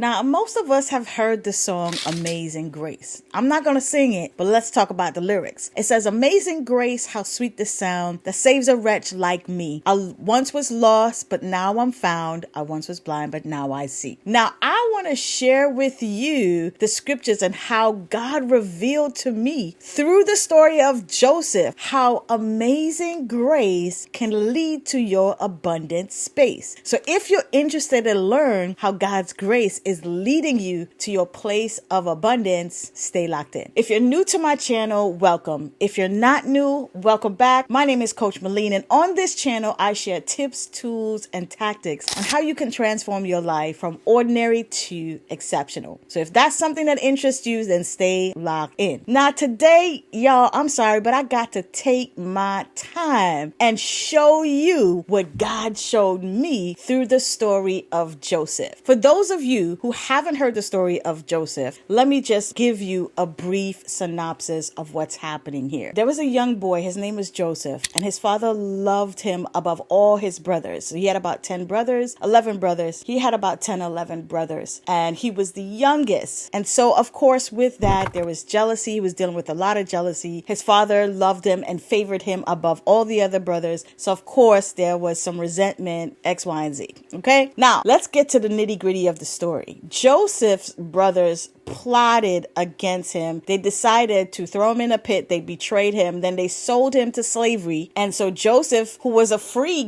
Now, most of us have heard the song Amazing Grace. I'm not going to sing it, but let's talk about the lyrics. It says, Amazing grace, how sweet the sound that saves a wretch like me. I once was lost, but now I'm found. I once was blind, but now I see. Now, I want to share with you the scriptures and how God revealed to me through the story of Joseph, how amazing grace can lead to your abundant space. So if you're interested to learn how God's grace is leading you to your place of abundance, stay locked in. If you're new to my channel, welcome. If you're not new, welcome back. My name is Coach Malene, and on this channel, I share tips, tools, and tactics on how you can transform your life from ordinary to exceptional. So if that's something that interests you, then stay locked in. Now today, y'all, I'm sorry, but I got to take my time and show you what God showed me through the story of Joseph. For those of you who haven't heard the story of Joseph, let me just give you a brief synopsis of what's happening here. There was a young boy, his name was Joseph, and his father loved him above all his brothers. So he had about 11 brothers. He had about 11 brothers, and he was the youngest. And so, of course, with that, there was jealousy. He was dealing with a lot of jealousy. His father loved him and favored him above all the other brothers. So, of course, there was some resentment, X, Y, and Z. Okay? Now, let's get to the nitty-gritty of the story. Joseph's brothers plotted against him. They decided to throw him in a pit. They betrayed him. Then they sold him to slavery. And so Joseph, who was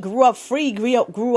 grew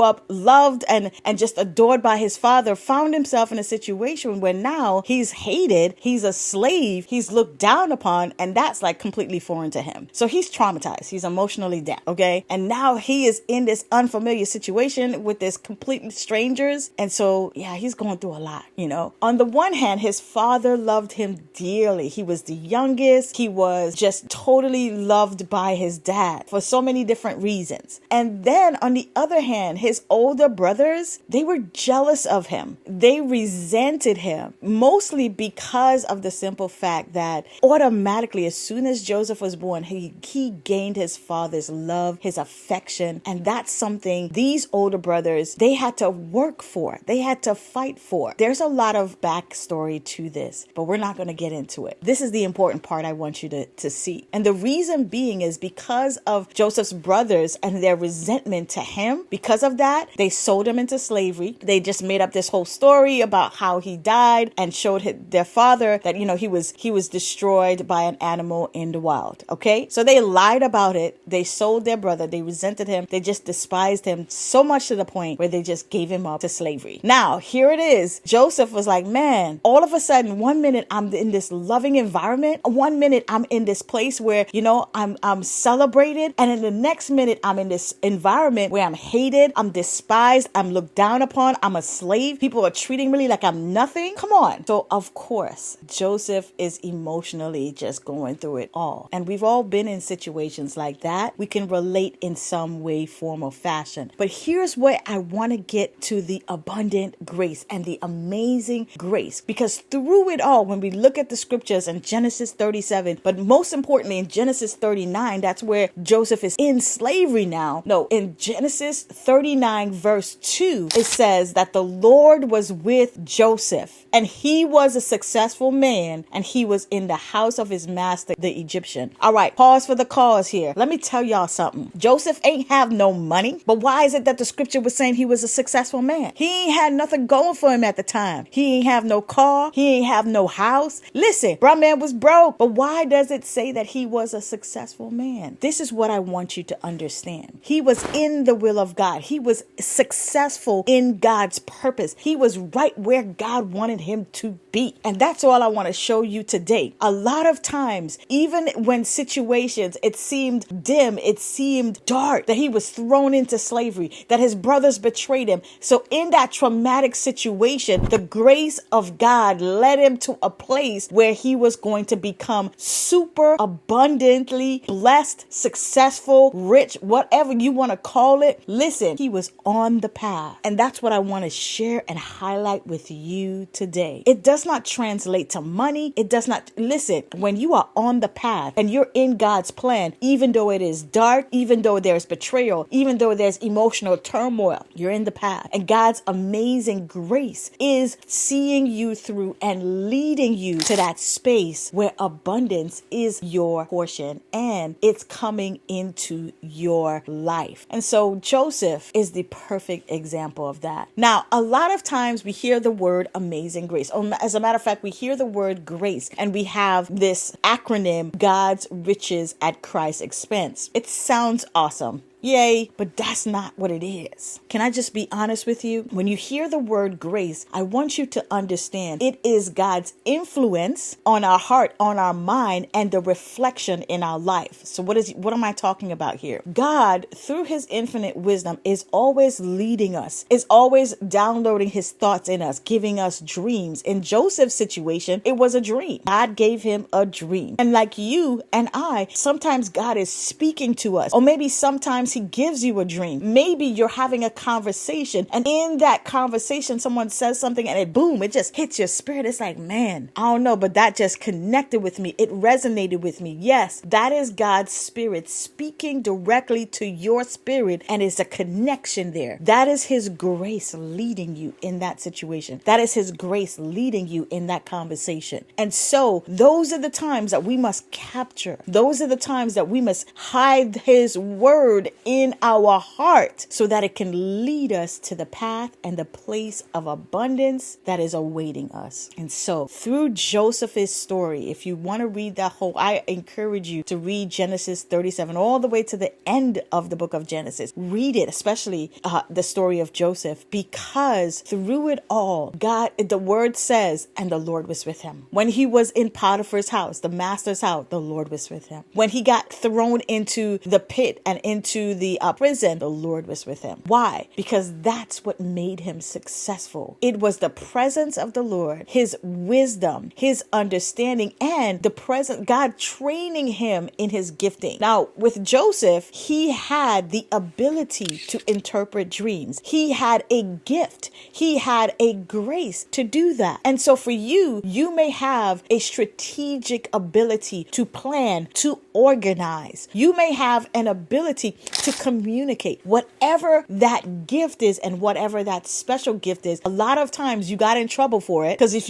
up loved and just adored by his father, found himself in a situation where now he's hated, he's a slave, he's looked down upon, and that's like completely foreign to him. So he's traumatized. He's emotionally down. Okay. And now he is in this unfamiliar situation with this completely strangers. And so, yeah, he's going through a lot, you know. On the one hand, his father loved him dearly. He was the youngest. He was just totally loved by his dad for so many different reasons. And then on the other hand, his older brothers, they were jealous of him. They resented him, mostly because of the simple fact that automatically, as soon as Joseph was born, he gained his father's love, his affection. And that's something these older brothers, they had to work for. They had to fight for. There's a lot of backstory to this, but we're not going to get into it. This is the important part I want you to see. And the reason being is because of Joseph's brothers and their resentment to him. Because of that, they sold him into slavery. They just made up this whole story about how he died and showed their father that, you know, he was destroyed by an animal in the wild. Okay. So they lied about it. They sold their brother. They resented him. They just despised him so much to the point where they just gave him up to slavery. Now, here it is. Joseph was like, man, all of a sudden, 1 minute I'm in this loving environment. 1 minute I'm in this place where, you know, I'm celebrated. And in the next minute, I'm in this environment where I'm hated. I'm despised. I'm looked down upon. I'm a slave. People are treating me like I'm nothing. Come on. So of course, Joseph is emotionally just going through it all. And we've all been in situations like that. We can relate in some way, form, or fashion. But here's where I want to get to the abundant grace and the amazing grace. Because through it all, when we look at the scriptures in Genesis 37, but most importantly in Genesis 39, that's where Joseph is in slavery now. No, in Genesis 39 verse 2, it says that the Lord was with Joseph and he was a successful man and he was in the house of his master, the Egyptian. All right, pause for the cause here. Let me tell y'all something. Joseph ain't have no money, but why is it that the scripture was saying he was a successful man? He ain't had nothing going for him at the time. He ain't have no car. He ain't have no house. Listen, bruh man was broke, but why does it say that he was a successful man? This is what I want you to understand. He was in the will of God. He was successful in God's purpose. He was right where God wanted him to be. And that's all I want to show you today. A lot of times, even when situations, it seemed dim, it seemed dark, that he was thrown into slavery, that his brothers betrayed him. So in that traumatic situation, the grace of God led him to a place where he was going to become super abundantly blessed, successful, rich, whatever you want to call it. Listen, he was on the path. And that's what I want to share and highlight with you today. It does not translate to money. It does not. Listen, when you are on the path and you're in God's plan, even though it is dark, even though there's betrayal, even though there's emotional turmoil, you're in the path. And God's amazing grace is seeing you through and leading you to that space where abundance is your portion and it's coming into your life. And so Joseph is the perfect example of that. Now, a lot of times we hear the word amazing grace. As a matter of fact, we hear the word grace and we have this acronym, God's riches at Christ's expense. It sounds awesome. Yay, but that's not what it is. Can I just be honest with you? When you hear the word grace, I want you to understand it is God's influence on our heart, on our mind, and the reflection in our life. So what am I talking about here? God, through his infinite wisdom, is always leading us, is always downloading his thoughts in us, giving us dreams. In Joseph's situation, it was a dream. God gave him a dream. And like you and I, sometimes God is speaking to us, or maybe sometimes he gives you a dream. Maybe you're having a conversation and in that conversation, someone says something and it just hits your spirit. It's like, man, I don't know, but that just connected with me. It resonated with me. Yes, that is God's spirit speaking directly to your spirit, and it's a connection there. That is his grace leading you in that situation. That is his grace leading you in that conversation. And so those are the times that we must capture. Those are the times that we must hide his word in our heart so that it can lead us to the path and the place of abundance that is awaiting us. And so through Joseph's story, if you want to read that whole, I encourage you to read Genesis 37 all the way to the end of the book of Genesis. Read it, especially the story of Joseph, because through it all, God, the word says, and the Lord was with him. When he was in Potiphar's house, the master's house, the Lord was with him. When he got thrown into the pit and into the prison, the Lord was with him. Why? Because that's what made him successful. It was the presence of the Lord, his wisdom, his understanding, and the presence, God training him in his gifting. Now, with Joseph, he had the ability to interpret dreams. He had a gift. He had a grace to do that. And so for you, you may have a strategic ability to plan, to organize. You may have an ability to communicate. Whatever that gift is and whatever that special gift is, a lot of times you got in trouble for it, because if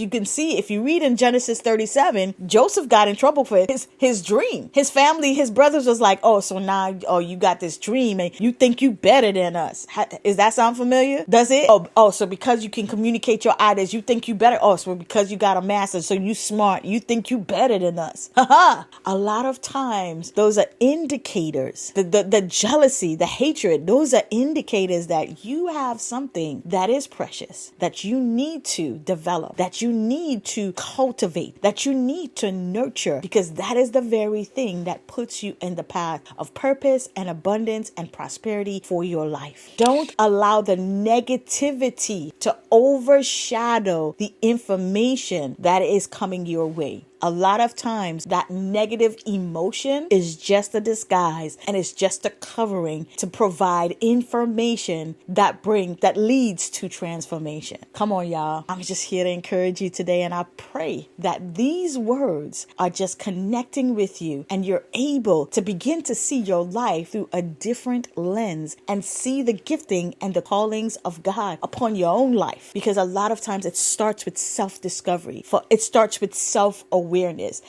you read in Genesis 37, Joseph got in trouble for his dream. His family, his brothers was like, so now you got this dream and you think you better than us. Does that sound familiar? Does it? So because you can communicate your ideas, you think you better. So because you got a master, so you smart, you think you better than us. A lot of times those are indicators. The jealousy, the hatred, those are indicators that you have something that is precious, that you need to develop, that you need to cultivate, that you need to nurture, because that is the very thing that puts you in the path of purpose and abundance and prosperity for your life. Don't allow the negativity to overshadow the information that is coming your way. A lot of times that negative emotion is just a disguise and it's just a covering to provide information that leads to transformation. Come on, y'all. I'm just here to encourage you today, and I pray that these words are just connecting with you and you're able to begin to see your life through a different lens and see the gifting and the callings of God upon your own life. Because a lot of times it starts with self-discovery. It starts with self-awareness.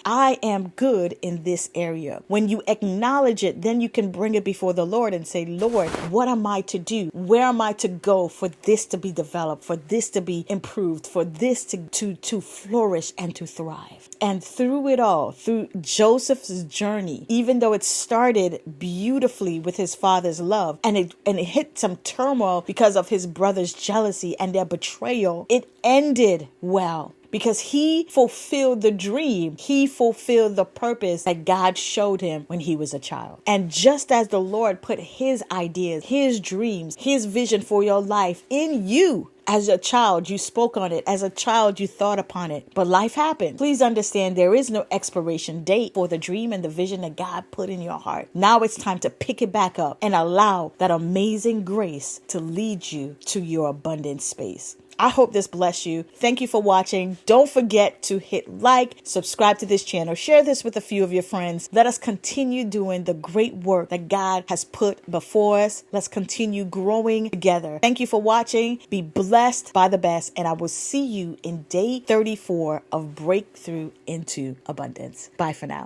I am good in this area. When you acknowledge it, then you can bring it before the Lord and say, Lord, what am I to do? Where am I to go for this to be developed, for this to be improved, for this to flourish and to thrive? And through it all, through Joseph's journey, even though it started beautifully with his father's love and it hit some turmoil because of his brother's jealousy and their betrayal, it ended well. Because he fulfilled the dream. He fulfilled the purpose that God showed him when he was a child. And just as the Lord put his ideas, his dreams, his vision for your life in you, As a child, you spoke on it. As a child, you thought upon it. But life happened. Please understand there is no expiration date for the dream and the vision that God put in your heart. Now it's time to pick it back up and allow that amazing grace to lead you to your abundant space. I hope this bless you. Thank you for watching. Don't forget to hit like, subscribe to this channel, share this with a few of your friends. Let us continue doing the great work that God has put before us. Let's continue growing together. Thank you for watching. Be blessed by the best, and I will see you in day 34 of Breakthrough into Abundance. Bye for now.